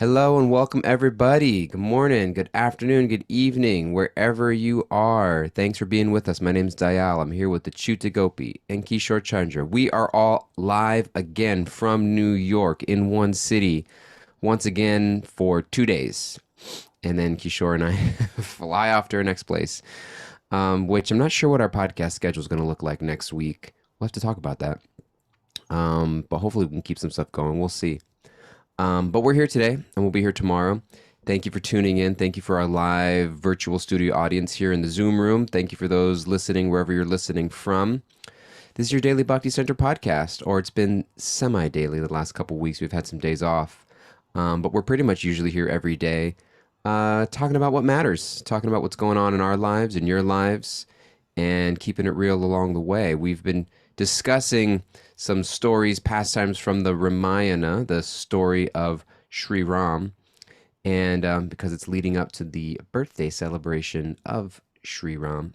Hello and welcome everybody. Good morning, good afternoon, good evening, wherever you are. Thanks for being with us. My name's Dayal. I'm here with the Chuta Gopi and Kishore Chandra. We are all live again from New York in one city, once again for 2 days. And then Kishore and I fly off to our next place, which I'm not sure what our podcast schedule is going to look like next week. We'll have to talk about that. But hopefully we can keep some stuff going. We'll see. But we're here today and we'll be here tomorrow. Thank you for tuning in. Thank you for our live virtual studio audience here in the Zoom room. Thank you for those listening wherever you're listening from. This is your Daily Bhakti Center podcast, or it's been semi-daily the last couple weeks. We've had some days off, but we're pretty much usually here every day talking about what matters, talking about what's going on in our lives and your lives, and keeping it real along the way. We've been discussing some stories, pastimes from the Ramayana, the story of Sri Ram, and because it's leading up to the birthday celebration of Sri Ram,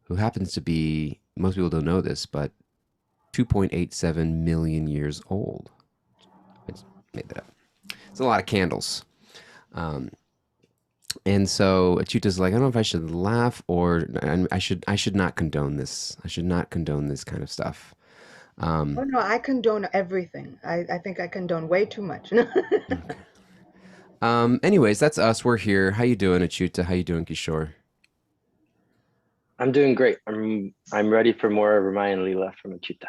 who happens to be, most people don't know this, but 2.87 million years old. I just made that up. It's a lot of candles. And so Achuta's like, I don't know if I should laugh or I should not condone this. I should not condone this kind of stuff. Oh no, I condone everything. I think I condone way too much. Okay. Anyways, that's us. We're here. How you doing, Achuta? How you doing, Kishore? I'm doing great. I'm ready for more Ramayan Leela from Achita.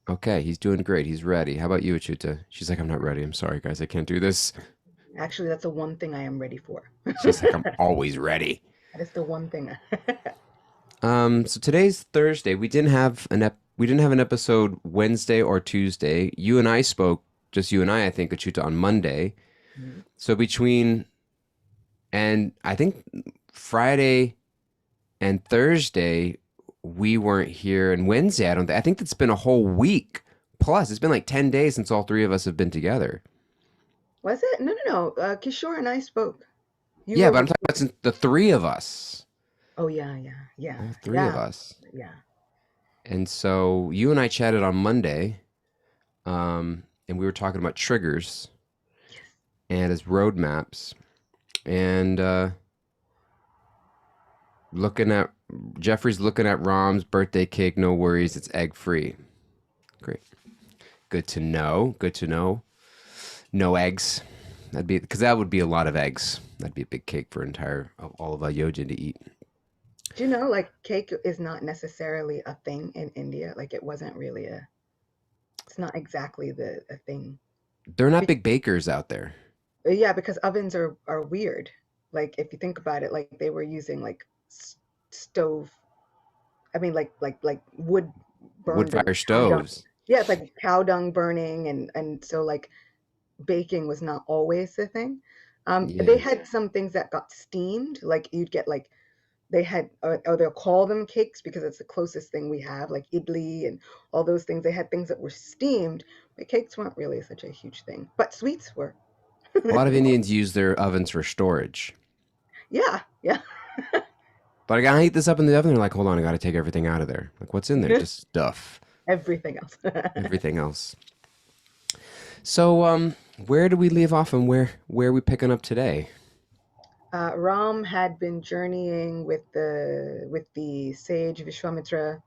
Okay, he's doing great. He's ready. How about you, Achuta? She's like, I'm not ready. I'm sorry, guys. I can't do this. Actually, that's the one thing I am ready for. She's like, I'm always ready. That is the one thing. So today's Thursday. We didn't have an episode Wednesday or Tuesday. You and I spoke, just you and I think, Achuta, on Monday. Mhm. So between and I think Friday and Thursday we weren't here, and Wednesday I don't think. I think it's been a whole week plus. It's been like 10 days since all three of us have been together. Was it? No, no, no. Kishore and I spoke. You Yeah, were but I'm with. talking about since the three of us, Oh yeah, yeah, yeah, all three of yeah, us. yeah. And so you and I chatted on Monday, and we were talking about triggers Yes. and as roadmaps, and looking at Jeffrey's looking at Rom's birthday cake. No worries, it's egg free. Great, good to know. Good to know. No eggs. That'd be because that would be a lot of eggs. That'd be a big cake for entire all of Ayodhya to eat. Do you know, like, cake is not necessarily a thing in India. Like, it wasn't really a. It's not exactly the a thing. They're not Be- big bakers out there. yeah, because ovens are weird. Like, if you think about it, like they were using like stove. I mean, like wood Wood burned and fire cow dung. stoves. Yeah, it's like cow dung burning, and so like baking was not always the thing. They Yeah. had some things that got steamed. Like you'd get like they had, or they'll call them cakes because it's the closest thing we have, like idli and all those things. They had things that were steamed, but cakes weren't really such a huge thing. But sweets were. A lot of Indians use their ovens for storage. Yeah, yeah. But I gotta heat this up in the oven. They're like, hold on, I gotta take everything out of there. Like, what's in there? Just stuff. Everything else. Everything else. So, where do we leave off, and where are we picking up today? Ram had been journeying with the sage Vishwamitra,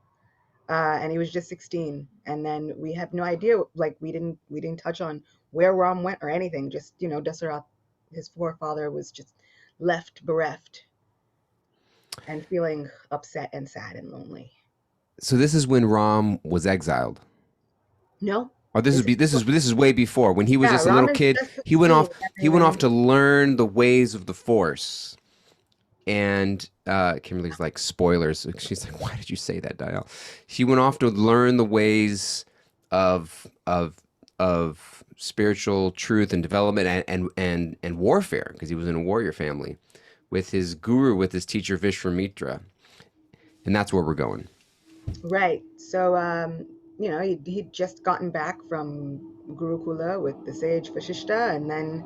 and he was just 16. And then we have no idea, like we didn't touch on where Ram went or anything. Just Dasarath, his forefather, was just left bereft and feeling upset and sad and lonely. So this is when Ram was exiled. No, Or this is this is be this is way before when he was yeah. just a Ram little is kid. just He went 16, off. and He then went off when to learn the ways of the Force. And Kimberly's like, spoilers. She's like, why did you say that, Dial? She went off to learn the ways of of of spiritual truth and development and warfare because he was in a warrior family with his guru, with his teacher Vishwamitra, and that's where we're going. right. So he'd just gotten back from Gurukula with the sage Vashishta, and then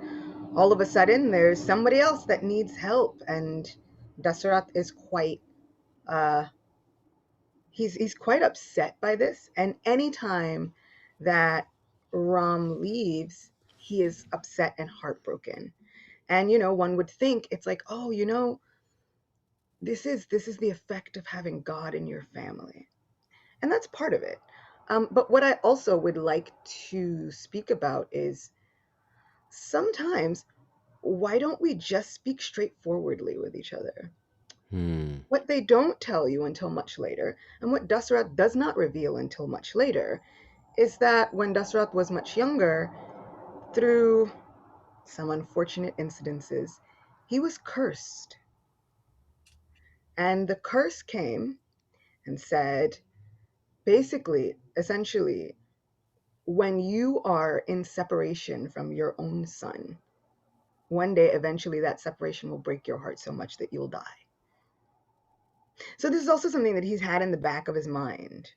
all of a sudden there's somebody else that needs help, and Dasarath is quite uh he's quite upset by this. And anytime that Ram leaves, he is upset and heartbroken. And one would think it's like, oh, this is the effect of having God in your family. And that's part of it. But what I also would like to speak about is sometimes, why don't we just speak straightforwardly with each other? Hmm. What they don't tell you until much later, and what Dasharatha does not reveal until much later, is that when Dasharatha was much younger, through some unfortunate incidences, he was cursed. And the curse came and said, basically, essentially, when you are in separation from your own son, one day eventually that separation will break your heart so much that you'll die. So this is also something that he's had in the back of his mind.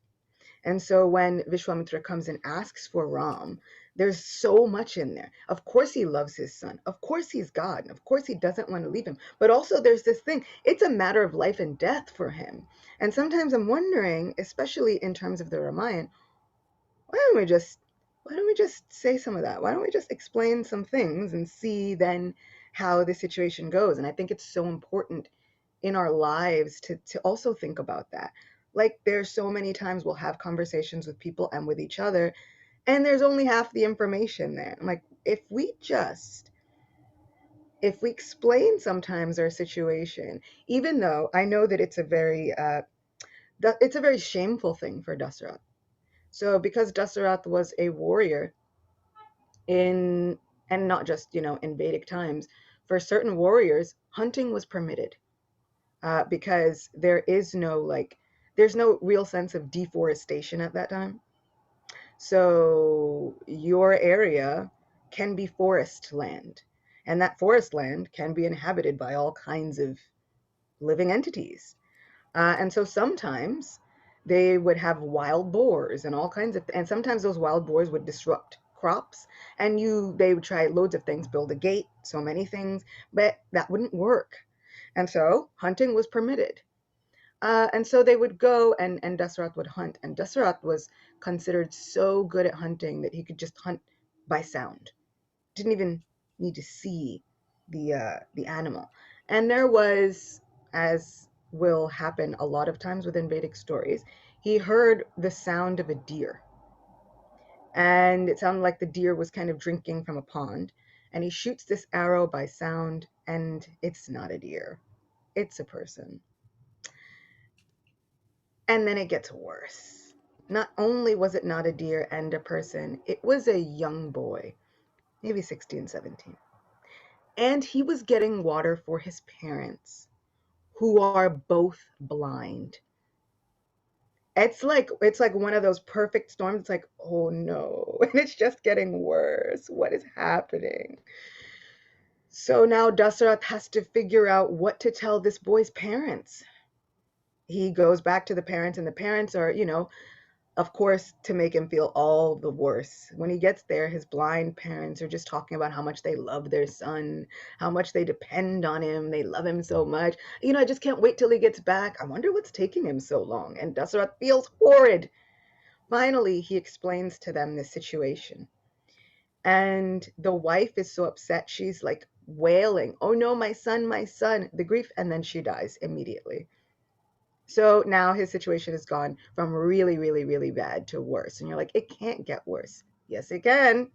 And so when Vishwamitra comes and asks for Ram, there's so much in there. Of course he loves his son. Of course he's God. And of course he doesn't want to leave him. But also there's this thing. It's a matter of life and death for him. And sometimes I'm wondering, especially in terms of the Ramayana, why don't we just say some of that? Why don't we just explain some things and see then how the situation goes? And I think it's so important in our lives to also think about that. Like there's so many times we'll have conversations with people and with each other, and there's only half the information there. I'm like, if we explain sometimes our situation, even though I know that it's a very shameful thing for Dasarath. So because Dasarath was a warrior in, and not just in Vedic times, for certain warriors, hunting was permitted. Because there's no real sense of deforestation at that time. So your area can be forest land, and that forest land can be inhabited by all kinds of living entities. And so sometimes they would have wild boars and all kinds of, and sometimes those wild boars would disrupt crops, and they would try loads of things, build a gate, so many things, but that wouldn't work. And so hunting was permitted. And so they would go, and Dasarath would hunt. And Dasarath was considered so good at hunting that he could just hunt by sound. Didn't even need to see the animal. And there was, as will happen a lot of times within Vedic stories, he heard the sound of a deer. And it sounded like the deer was kind of drinking from a pond. And he shoots this arrow by sound, and it's not a deer, it's a person. And then it gets worse. Not only was it not a deer and a person, it was a young boy, maybe 16, 17. And he was getting water for his parents, who are both blind. It's like one of those perfect storms. It's like, oh no, and it's just getting worse. What is happening? So now Dasarath has to figure out what to tell this boy's parents. He goes back to the parents, and the parents are, of course, to make him feel all the worse. When he gets there, his blind parents are just talking about how much they love their son, how much they depend on him, they love him so much. I just can't wait till he gets back. I wonder what's taking him so long. And Dasarath feels horrid. Finally, he explains to them the situation. And the wife is so upset, she's like wailing, oh no, my son, the grief, and then she dies immediately. So now his situation has gone from really, really, really bad to worse. And you're like, it can't get worse. Yes, it can.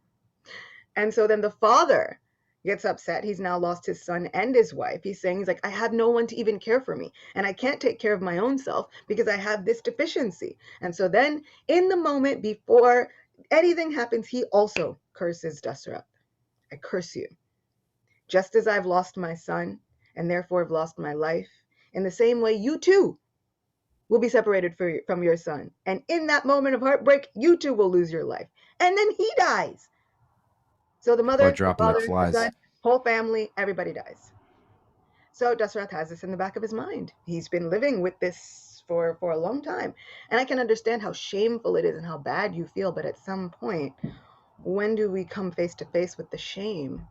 And so then the father gets upset. He's now lost his son and his wife. He's like, I have no one to even care for me. And I can't take care of my own self because I have this deficiency. And so then in the moment before anything happens, he also curses Dasarath. I curse you. Just as I've lost my son and therefore have lost my life, in the same way, you too will be separated from your son. And in that moment of heartbreak, you too will lose your life. And then he dies. So the Or mother, the dropping like father, the flies. son, whole family, everybody dies. So Dasarath has this in the back of his mind. He's been living with this for a long time. And I can understand how shameful it is and how bad you feel. But at some point, when do we come face to face with the shame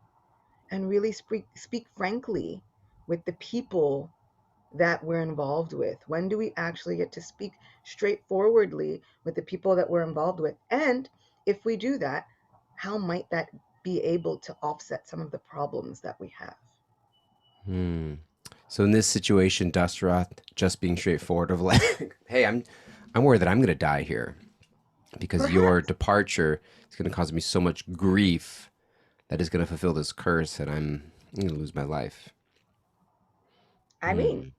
and really speak frankly with the people that we're involved with? When do we actually get to speak straightforwardly with the people that we're involved with? And if we do that, how might that be able to offset some of the problems that we have. Hmm. So in this situation, Dasarath just being straightforward of like, hey, I'm worried that I'm going to die here because your Perhaps. departure is going to cause me so much grief that is going to fulfill this curse and I'm going to lose my life. I mean, Hmm.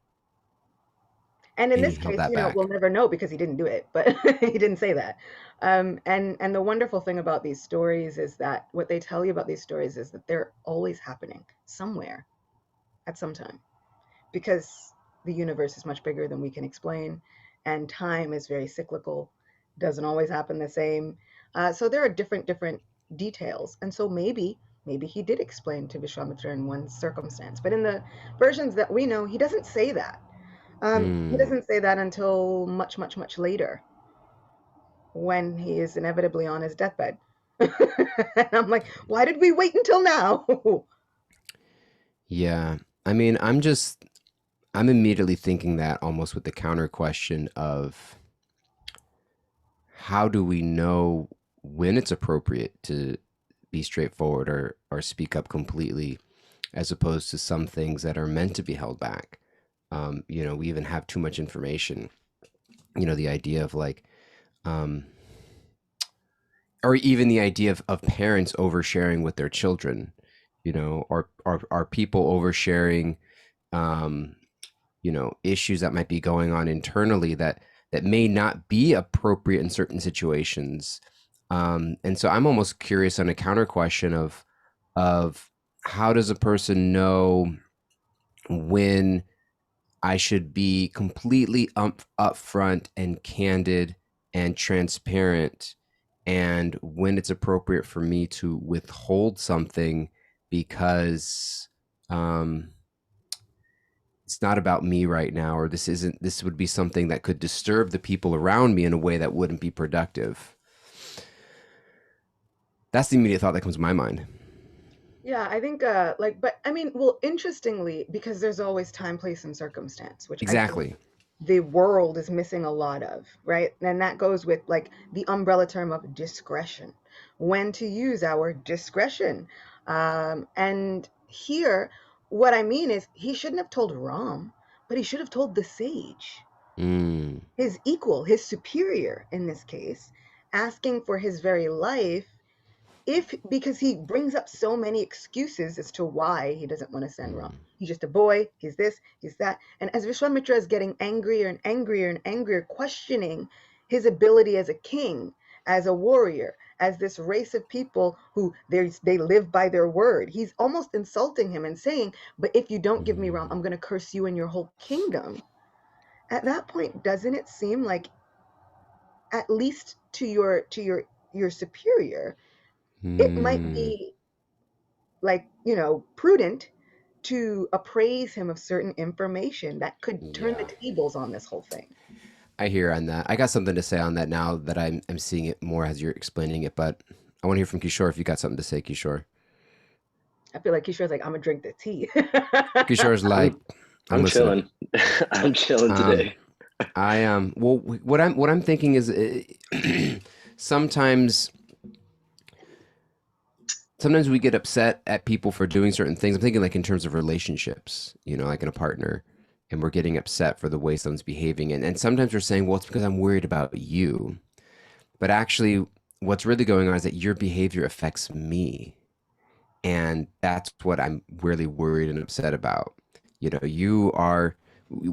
and in And he this held case, that we'll back. never know because he didn't do it, but he didn't say that. And the wonderful thing about these stories is that what they tell you about these stories is that they're always happening somewhere at some time, because the universe is much bigger than we can explain, and time is very cyclical, doesn't always happen the same. So there are different details, and so maybe he did explain to Vishwamitra in one circumstance, but in the versions that we know, he doesn't say that. He Hmm. doesn't say that until much later, when he is inevitably on his deathbed. And I'm like, why did we wait until now? Yeah. I mean, I'm immediately thinking that almost with the counter question of how do we know when it's appropriate to be straightforward or speak up completely as opposed to some things that are meant to be held back. We even have too much information. The idea of like, um, or even the idea of parents oversharing with their children, or people oversharing, um, issues that might be going on internally that may not be appropriate in certain situations. And so I'm almost curious on a counter question of how does a person know when I should be completely upfront and candid and transparent, and when it's appropriate for me to withhold something because um, it's not about me right now, or this would be something that could disturb the people around me in a way that wouldn't be productive. That's the immediate thought that comes to my mind. Yeah, I think but I mean, well, interestingly, because there's always time, place, and circumstance, which I think Exactly. the world is missing a lot of, right? And that goes with like the umbrella term of discretion, when to use our discretion. And here, what I mean is he shouldn't have told Ram, but he should have told the sage, Mm, his equal, his superior in this case, asking for his very life, if because he brings up so many excuses as to why he doesn't want to send Ram. mm, He's just a boy, he's this, he's that. And as Vishwamitra is getting angrier and angrier and angrier, questioning his ability as a king, as a warrior, as this race of people who they live by their word, he's almost insulting him and saying, but if you don't give me Ram, mm, I'm going to curse you and your whole kingdom. At that point, doesn't it seem like, at least to your superior, it might mm. be like, prudent to appraise him of certain information that could turn the Yeah. tables on this whole thing? I hear on that. I got something to say on that now that I'm seeing it more as you're explaining it, but I want to hear from Kishore if you got something to say, Kishore. I feel like Kishore's like, I'm gonna drink the tea. Kishore's like, I'm I'm I'm listening. chilling. I'm chilling Um, today. well, what I'm thinking is sometimes sometimes we get upset at people for doing certain things. I'm thinking like in terms of relationships, like in a partner, and we're getting upset for the way someone's behaving, and sometimes we're saying, well, it's because I'm worried about you, but actually, what's really going on is that your behavior affects me. And that's what I'm really worried and upset about.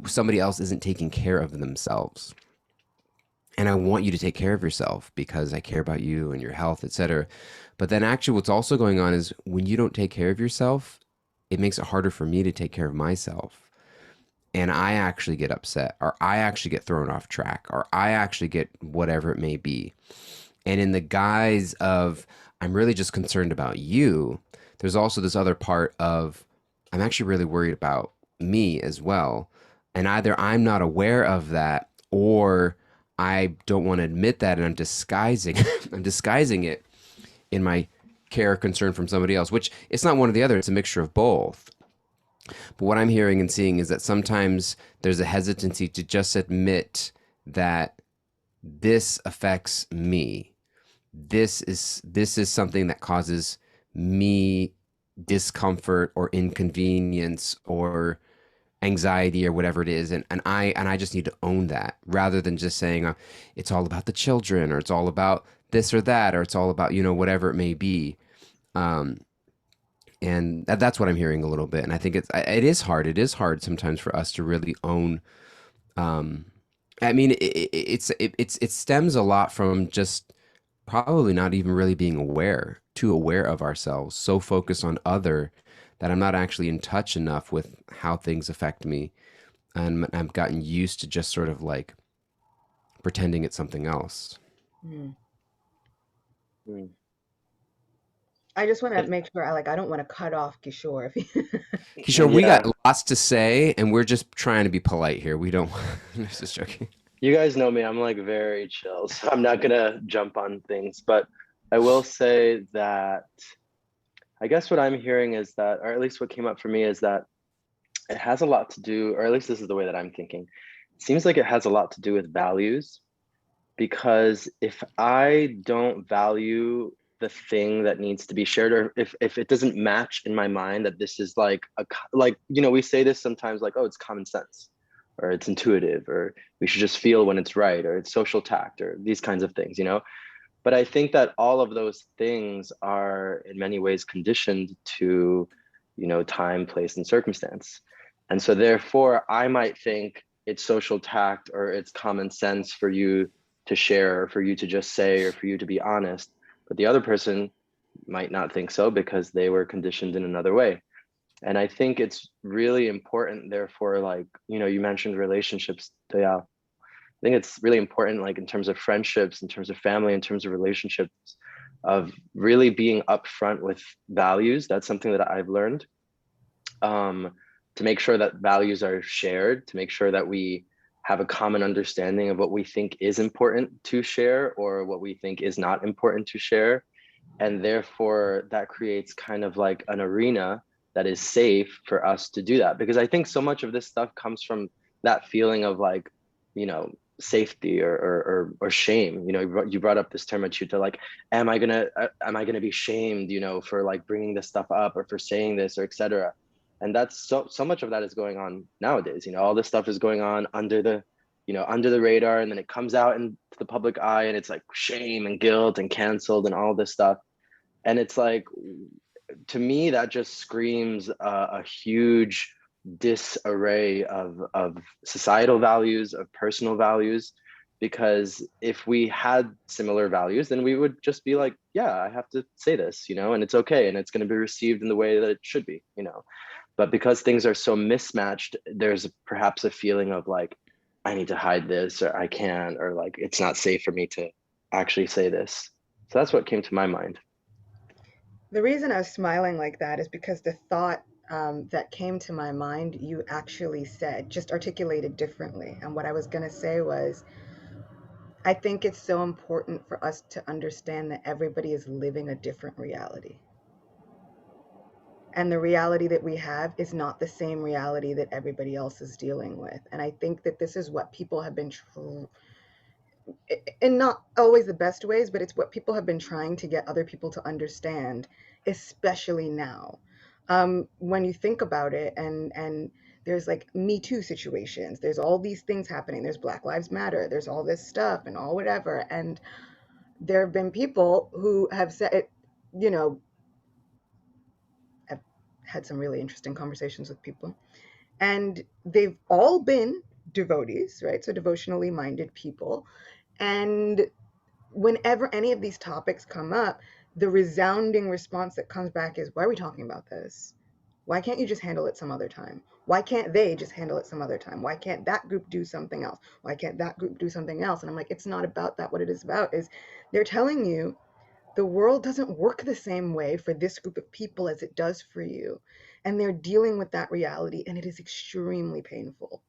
Somebody else isn't taking care of themselves. And I want you to take care of yourself because I care about you and your health, etc. But then actually what's also going on is when you don't take care of yourself, it makes it harder for me to take care of myself. And I actually get upset, or I actually get thrown off track, or I actually get whatever it may be. And in the guise of, I'm really just concerned about you, there's also this other part of, I'm actually really worried about me as well. And either I'm not aware of that or I don't want to admit that and I'm disguising I'm disguising it in my care or concern from somebody else, which it's not one or the other, it's a mixture of both. But what I'm hearing and seeing is that sometimes there's a hesitancy to just admit that this affects me. This is something that causes me discomfort or inconvenience or anxiety or whatever it is, and I just need to own that rather than just saying it's all about the children, or it's all about this or that, or it's all about, whatever it may be. um and that's what I'm hearing a little bit, and I think it is hard sometimes for us to really own. um I mean, it stems a lot from just probably not even really being too aware of ourselves, so focused on other, that I'm not actually in touch enough with how things affect me. And I've gotten used to just sort of like pretending it's something else. Mm. Mm. I just want to make sure I don't want to cut off Kishore. Kishore, we got Yeah, lots to say, and we're just trying to be polite here. We don't. I'm just joking. you guys know me. I'm like very chill, so I'm not gonna jump on things. But I will say that I guess what I'm hearing is that, or at least what came up for me is that it has a lot to do, or at least this is the way that I'm thinking. It seems like it has a lot to do with values, because if I don't value the thing that needs to be shared, or if it doesn't match in my mind that this is like like, we say this sometimes, like, oh, it's common sense, or it's intuitive, or we should just feel when it's right, or it's social tact, or these kinds of things. But I think that all of those things are in many ways conditioned to, time, place, and circumstance. And so therefore, I might think it's social tact or it's common sense for you to share, or for you to just say, or for you to be honest. But the other person might not think so because they were conditioned in another way. And I think it's really important, therefore, like, you mentioned relationships, yeah, I think it's really important, like in terms of friendships, in terms of family, in terms of relationships, of really being upfront with values. That's something that I've learned, to make sure that values are shared, to make sure that we have a common understanding of what we think is important to share, or what we think is not important to share. And therefore, that creates kind of like an arena that is safe for us to do that. Because I think so much of this stuff comes from that feeling of like, safety, or shame. You brought up this term, Achuta, like, am I gonna be shamed, for like bringing this stuff up, or for saying this, or etc. And that's so much of that is going on nowadays. All this stuff is going on under the radar, and then it comes out into the public eye, and it's like shame and guilt and canceled and all this stuff. And it's like, to me, that just screams a huge disarray of societal values, of personal values. Because if we had similar values, then we would just be like, yeah, I have to say this, and it's okay, and it's going to be received in the way that it should be. But because things are so mismatched, there's perhaps a feeling of like, I need to hide this, or I can't, or like it's not safe for me to actually say this. So that's what came to my mind. The reason I was smiling like that is because the thought that came to my mind, you actually said, just articulated differently. And what I was going to say was, I think it's so important for us to understand that everybody is living a different reality. And the reality that we have is not the same reality that everybody else is dealing with. And I think that this is what people have been in not always the best ways, but it's what people have been trying to get other people to understand, especially now. When you think about it, and there's like Me Too situations, there's all these things happening. There's Black Lives Matter, there's all this stuff and all whatever, and there have been people who have said, you know, I've had some really interesting conversations with people, and they've all been devotees, right? So devotionally minded people, and whenever any of these topics come up, the resounding response that comes back is, why are we talking about this? Why can't you just handle it some other time? Why can't they just handle it some other time? Why can't that group do something else? Why can't that group do something else? And I'm like, it's not about that. What it is about is they're telling you the world doesn't work the same way for this group of people as it does for you. And they're dealing with that reality, and it is extremely painful.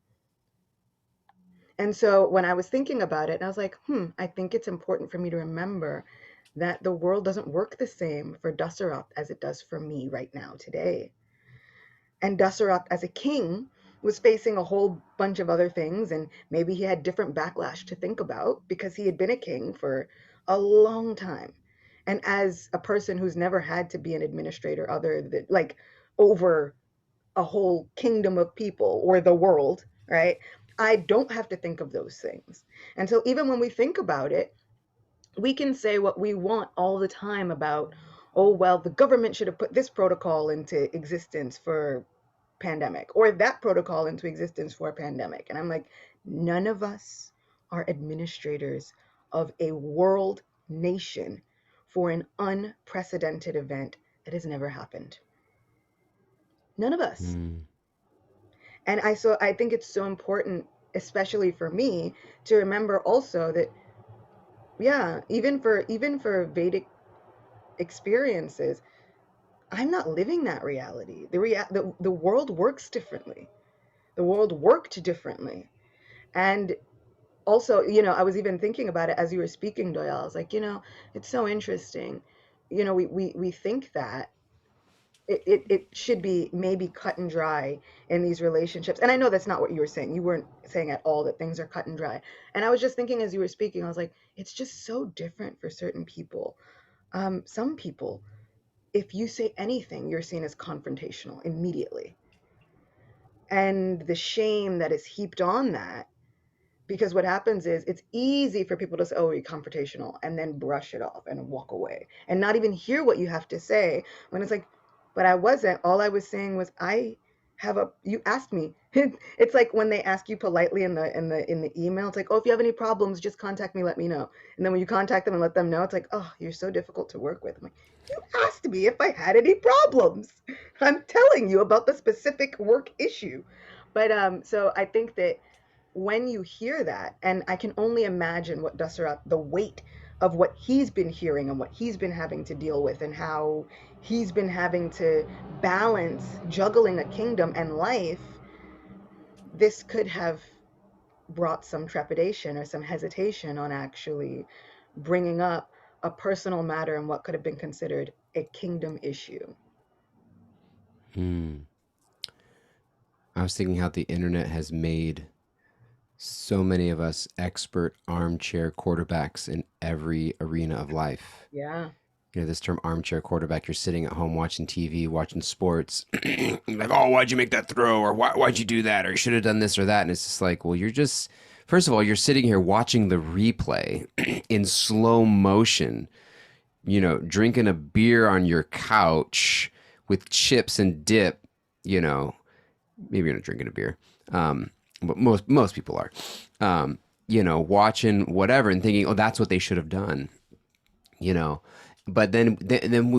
And so when I was thinking about it, I was like, I think it's important for me to remember that the world doesn't work the same for Dasarath as it does for me right now today. And Dasarath as a king was facing a whole bunch of other things, and maybe he had different backlash to think about because he had been a king for a long time. And as a person who's never had to be an administrator other than like over a whole kingdom of people or the world, right? I don't have to think of those things. And so even when we think about it, we can say what we want all the time about, oh, well, the government should have put this protocol into existence for pandemic or that protocol into existence for a pandemic. And I'm like, none of us are administrators of a world nation for an unprecedented event that has never happened. None of us. Mm. And I think it's so important, especially for me, to remember also that, yeah, even for Vedic experiences, I'm not living that reality. The world works differently. The world worked differently. And also, I was even thinking about it as you were speaking, Doyle. I was like, it's so interesting. We think that it should be maybe cut and dry in these relationships. And I know that's not what you were saying. You weren't saying at all that things are cut and dry. And I was just thinking as you were speaking, I was like, it's just so different for certain people. Some people, if you say anything, you're seen as confrontational immediately. And the shame that is heaped on that, because what happens is it's easy for people to say, oh, you're confrontational, and then brush it off and walk away and not even hear what you have to say, when it's like, but I wasn't. All I was saying was, you asked me. It's like when they ask you politely in the email, it's like, oh, if you have any problems, just contact me, let me know. And then when you contact them and let them know, it's like, oh, you're so difficult to work with. I'm like, you asked me if I had any problems. I'm telling you about the specific work issue. But so I think that when you hear that, and I can only imagine what Dasharatha, the weight of what he's been hearing and what he's been having to deal with, and how he's been having to balance juggling a kingdom and life, this could have brought some trepidation or some hesitation on actually bringing up a personal matter and what could have been considered a kingdom issue. Mm. I was thinking how the internet has made so many of us expert armchair quarterbacks in every arena of life. Yeah. This term armchair quarterback, you're sitting at home watching TV, watching sports, like, oh, why'd you make that throw? Or why'd you do that? Or you should have done this or that. And it's just like, well, first of all, you're sitting here watching the replay in slow motion, drinking a beer on your couch with chips and dip, you know, maybe you're not drinking a beer. But most people are, watching whatever and thinking, oh, that's what they should have done, you know. But then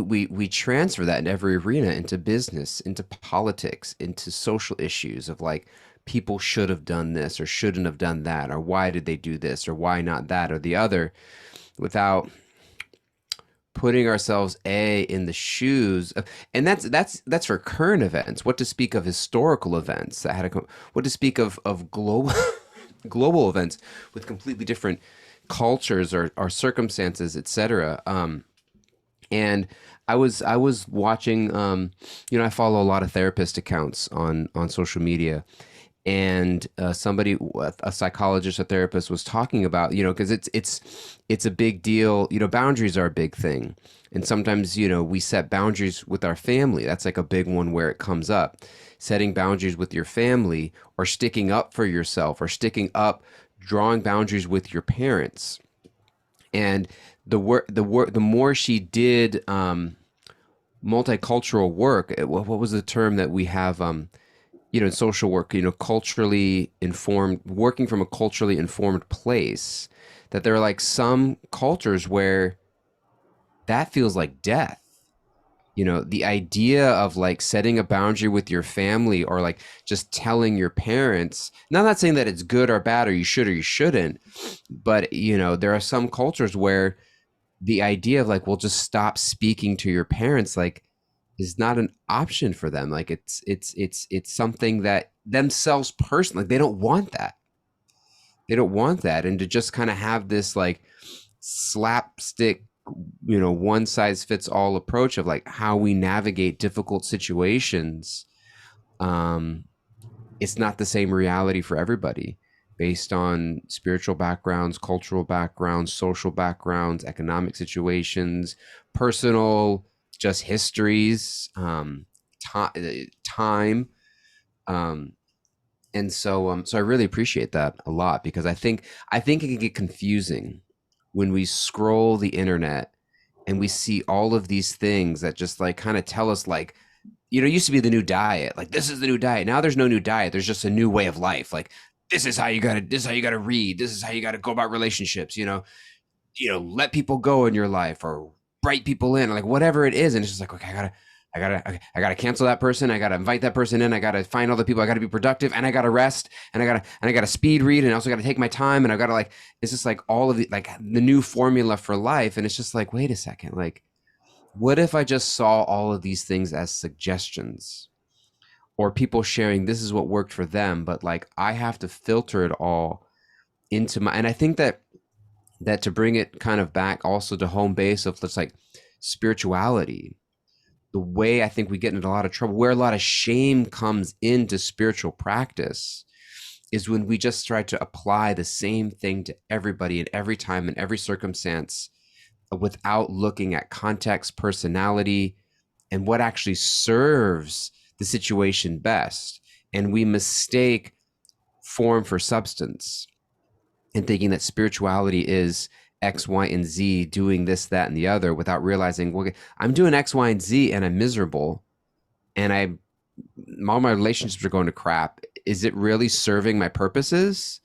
we transfer that in every arena, into business, into politics, into social issues of like, people should have done this or shouldn't have done that, or why did they do this or why not that or the other, without putting ourselves in the shoes of, and that's for current events. What to speak of historical events that had what to speak of global global events with completely different cultures or circumstances, etc. And I was watching, I follow a lot of therapist accounts on social media, and somebody, a psychologist, a therapist, was talking about, because it's a big deal. Boundaries are a big thing, and sometimes, we set boundaries with our family. That's like a big one where it comes up. Setting boundaries with your family, or sticking up for yourself, or drawing boundaries with your parents. And the more she did multicultural work, what was the term that we have, in social work, culturally informed, working from a culturally informed place, that there are like some cultures where that feels like death. The idea of like setting a boundary with your family, or like just telling your parents. Now, I'm not saying that it's good or bad, or you should or you shouldn't, but there are some cultures where the idea of like, well, just stop speaking to your parents, like, is not an option for them. Like, it's something that themselves personally, like, they don't want that. And to just kind of have this like slapstick, one size fits all approach of like how we navigate difficult situations, um it's not the same reality for everybody. based on spiritual backgrounds, cultural backgrounds, social backgrounds, economic situations, personal just histories, time. Um, so I really appreciate that a lot because I think it can get confusing when we scroll the internet and we see all of these things that just like kind of tell us like, it used to be the new diet. Like this is the new diet. Now there's no new diet. There's just a new way of life. Like this is how you gotta read. This is how you gotta go about relationships, let people go in your life or write people in, or like whatever it is. And it's just like, okay, I gotta cancel that person. I gotta invite that person in. I gotta find all the people. I gotta be productive, and I gotta rest, and I gotta speed read, and I also gotta take my time, and I gotta like, it's just like all of the new formula for life. And it's just like, wait a second, like, what if I just saw all of these things as suggestions or people sharing this is what worked for them, but like I have to filter it all into my, and I think that to bring it kind of back also to home base of let's like spirituality, the way I think we get into a lot of trouble, where a lot of shame comes into spiritual practice, is when we just try to apply the same thing to everybody in every time in every circumstance without looking at context, personality, and what actually serves the situation best. And we mistake form for substance and thinking that spirituality is X, Y, and Z doing this, that, and the other without realizing, well, I'm doing X, Y, and Z and I'm miserable and all my relationships are going to crap. Is it really serving my purposes?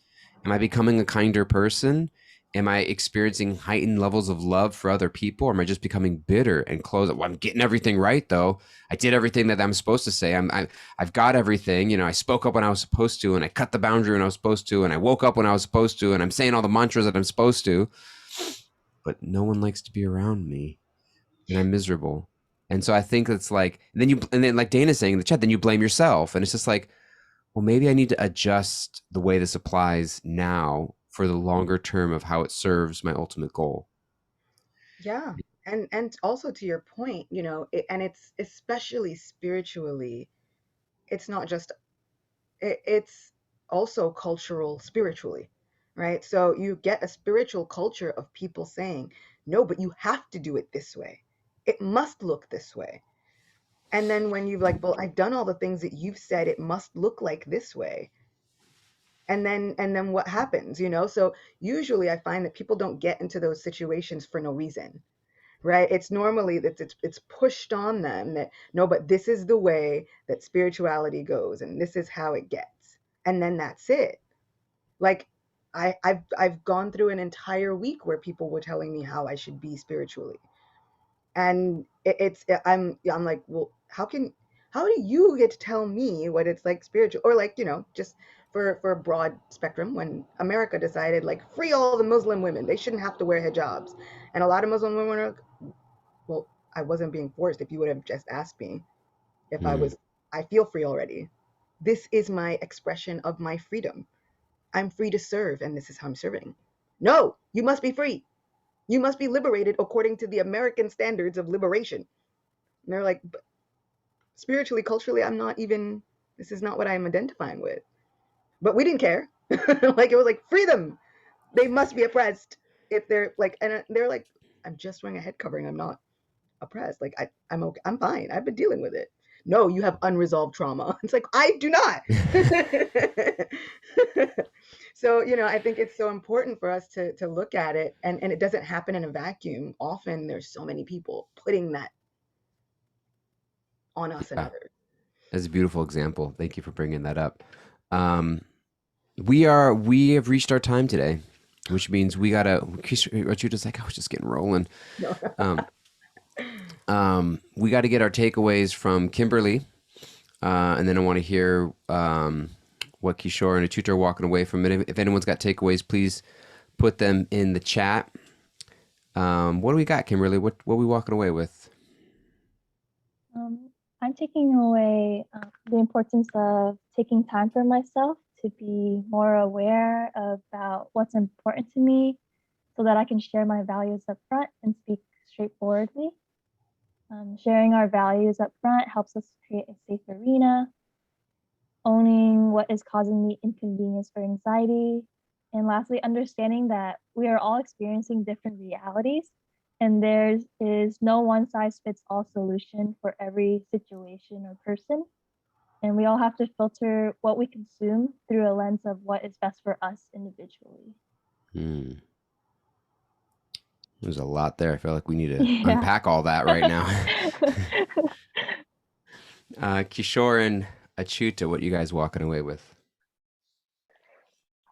Am I becoming a kinder person? Am I experiencing heightened levels of love for other people? Or am I just becoming bitter and closed? Well, I'm getting everything right though. I did everything that I'm supposed to say. I've got everything. I spoke up when I was supposed to, and I cut the boundary when I was supposed to, and I woke up when I was supposed to, and I'm saying all the mantras that I'm supposed to. But no one likes to be around me, and I'm miserable. And so I think it's like, and then like Dana's saying in the chat, then you blame yourself, and it's just like, well, maybe I need to adjust the way this applies now for the longer term of how it serves my ultimate goal. Yeah. And also to your point, and it's especially spiritually, it's not just it's also cultural spiritually, right? So you get a spiritual culture of people saying, no, but you have to do it this way. It must look this way. And then when you've like, well, I've done all the things that you've said it must look like this way. And then what happens, So usually I find that people don't get into those situations for no reason, right? It's normally that it's pushed on them that no, but this is the way that spirituality goes and this is how it gets. And then that's it. Like I've gone through an entire week where people were telling me how I should be spiritually. And I'm like, well, how do you get to tell me what it's like spiritual, or like, just for a broad spectrum, when America decided like free all the Muslim women, they shouldn't have to wear hijabs, and a lot of Muslim women are like, well, I wasn't being forced. If you would have just asked me if I Mm. was, I feel free already. This is my expression of my freedom. I'm free to serve, and this is how I'm serving. No, you must be free. You must be liberated according to the American standards of liberation. And they're like, but spiritually, culturally, I'm not even, this is not what I'm identifying with. But we didn't care. Like, it was like, freedom. They must be oppressed if they're like, and they're like, I'm just wearing a head covering. I'm not oppressed. Like, I'm okay. I'm fine. I've been dealing with it. No, you have unresolved trauma. It's like, I do not. So, I think it's so important for us to look at it, and it doesn't happen in a vacuum. Often there's so many people putting that on us and Yeah, others. that's a beautiful example. Thank you for bringing that up. Um, we have reached our time today, which means we gotta. What you just like? I was just getting rolling. No. Um, we got to get our takeaways from Kimberly, and then I want to hear what Kishore and Achuta are walking away from it. If anyone's got takeaways, please put them in the chat. What do we got, Kimberly? What are we walking away with? Um, I'm taking away the importance of taking time for myself to be more aware about what's important to me so that I can share my values up front and speak straightforwardly. Sharing our values up front helps us create a safe arena owning what is causing me inconvenience or anxiety, and lastly, understanding that we are all experiencing different realities and there is no one size fits all solution for every situation or person. And we all have to filter what we consume through a lens of what is best for us individually. Hmm. There's a lot there. I feel like we need to Yeah. unpack all that right now. Kishore and Achyuta, what you guys walking away with?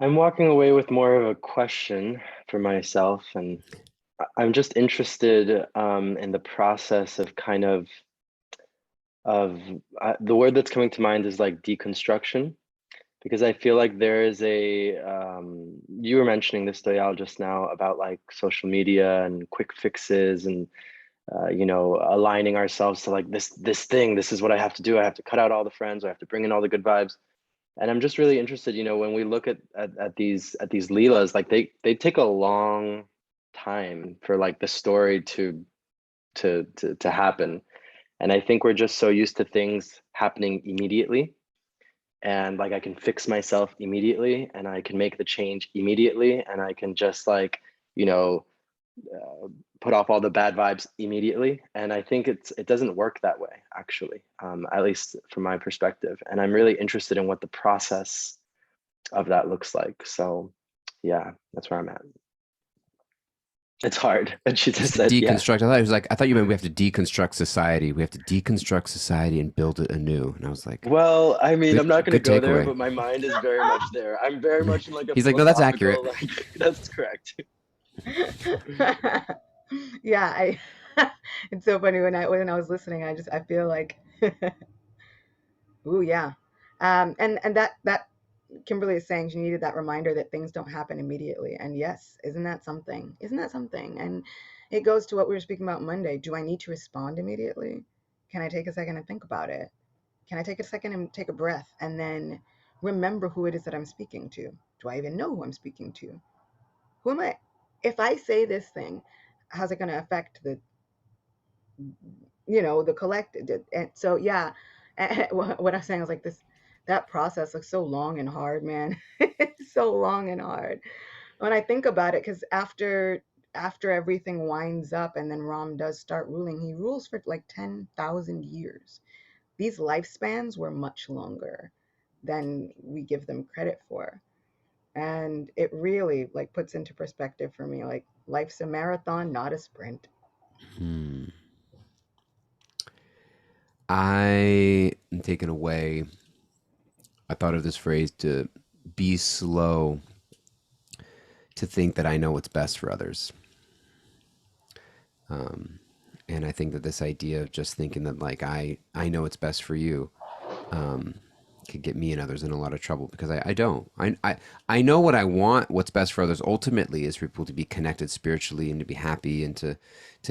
I'm walking away with more of a question for myself, and I'm just interested in the process of kind of the word that's coming to mind is like deconstruction, because I feel like there is a you were mentioning this, Dayal, just now about like social media and quick fixes and you know, aligning ourselves to like this thing. This is what I have to do. I have to cut out all the friends. I have to bring in all the good vibes. And I'm just really interested, you know, when we look at these leelas, like they take a long time for like the story to happen. And I think we're just so used to things happening immediately. And like I can fix myself immediately and I can make the change immediately and I can just like, you know, put off all the bad vibes immediately. And I think it doesn't work that way, actually, at least from my perspective. And I'm really interested in what the process of that looks like. So yeah, that's where I'm at. It's hard. And she You just said said, yeah. deconstruct. I thought it was like, I thought you meant we have to deconstruct society. We have to deconstruct society and build it anew. And I was like, Well, I mean, good, I'm not going to good go there, takeaway. but my mind is very much there. I'm very much in like a He's like, no, that's accurate. philosophical, like, that's correct. Yeah, I it's so funny when I was listening, I feel like ooh yeah. And that Kimberly is saying she needed that reminder that things don't happen immediately. And yes, isn't that something? Isn't that something? And it goes to what we were speaking about Monday. Do I need to respond immediately? Can I take a second and think about it? Can I take a second and take a breath and then remember who it is that I'm speaking to? Do I even know who I'm speaking to? Who am I? If I say this thing, how's it going to affect the collective? And so, yeah, what I was saying was like this, that process looks so long and hard, man. It's so long and hard when I think about it, because after everything winds up and then Ram does start ruling, he rules for like 10,000 years. These lifespans were much longer than we give them credit for. And it really like puts into perspective for me, like life's a marathon, not a sprint. Hmm. I am taken away. I thought of this phrase to be slow to think that I know what's best for others. Um, and I think that this idea of just thinking that like I know what's best for you um, could get me and others in a lot of trouble because I don't. I know what I want. What's best for others ultimately is for people to be connected spiritually and to be happy and to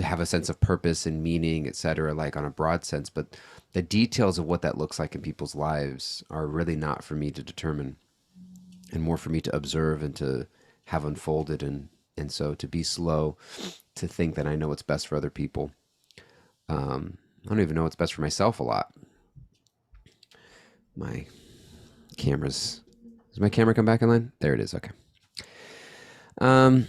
have a sense of purpose and meaning, etc. Like on a broad sense, but the details of what that looks like in people's lives are really not for me to determine, and more for me to observe and to have unfolded. And so to be slow to think that I know what's best for other people. I don't even know what's best for myself a lot. My cameras. Does my camera come back in line? There it is. Okay. Um,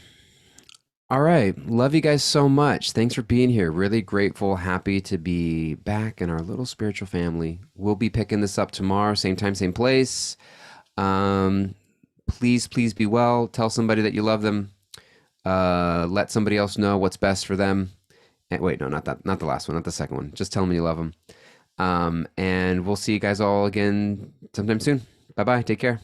all right. Love you guys so much. Thanks for being here. Really grateful, happy to be back in our little spiritual family. We'll be picking this up tomorrow, same time, same place. Please be well. Tell somebody that you love them. Let somebody else know what's best for them. And wait, no, not that, not the last one, not the second one. Just tell them you love them. And we'll see you guys all again sometime soon. Bye bye. Take care.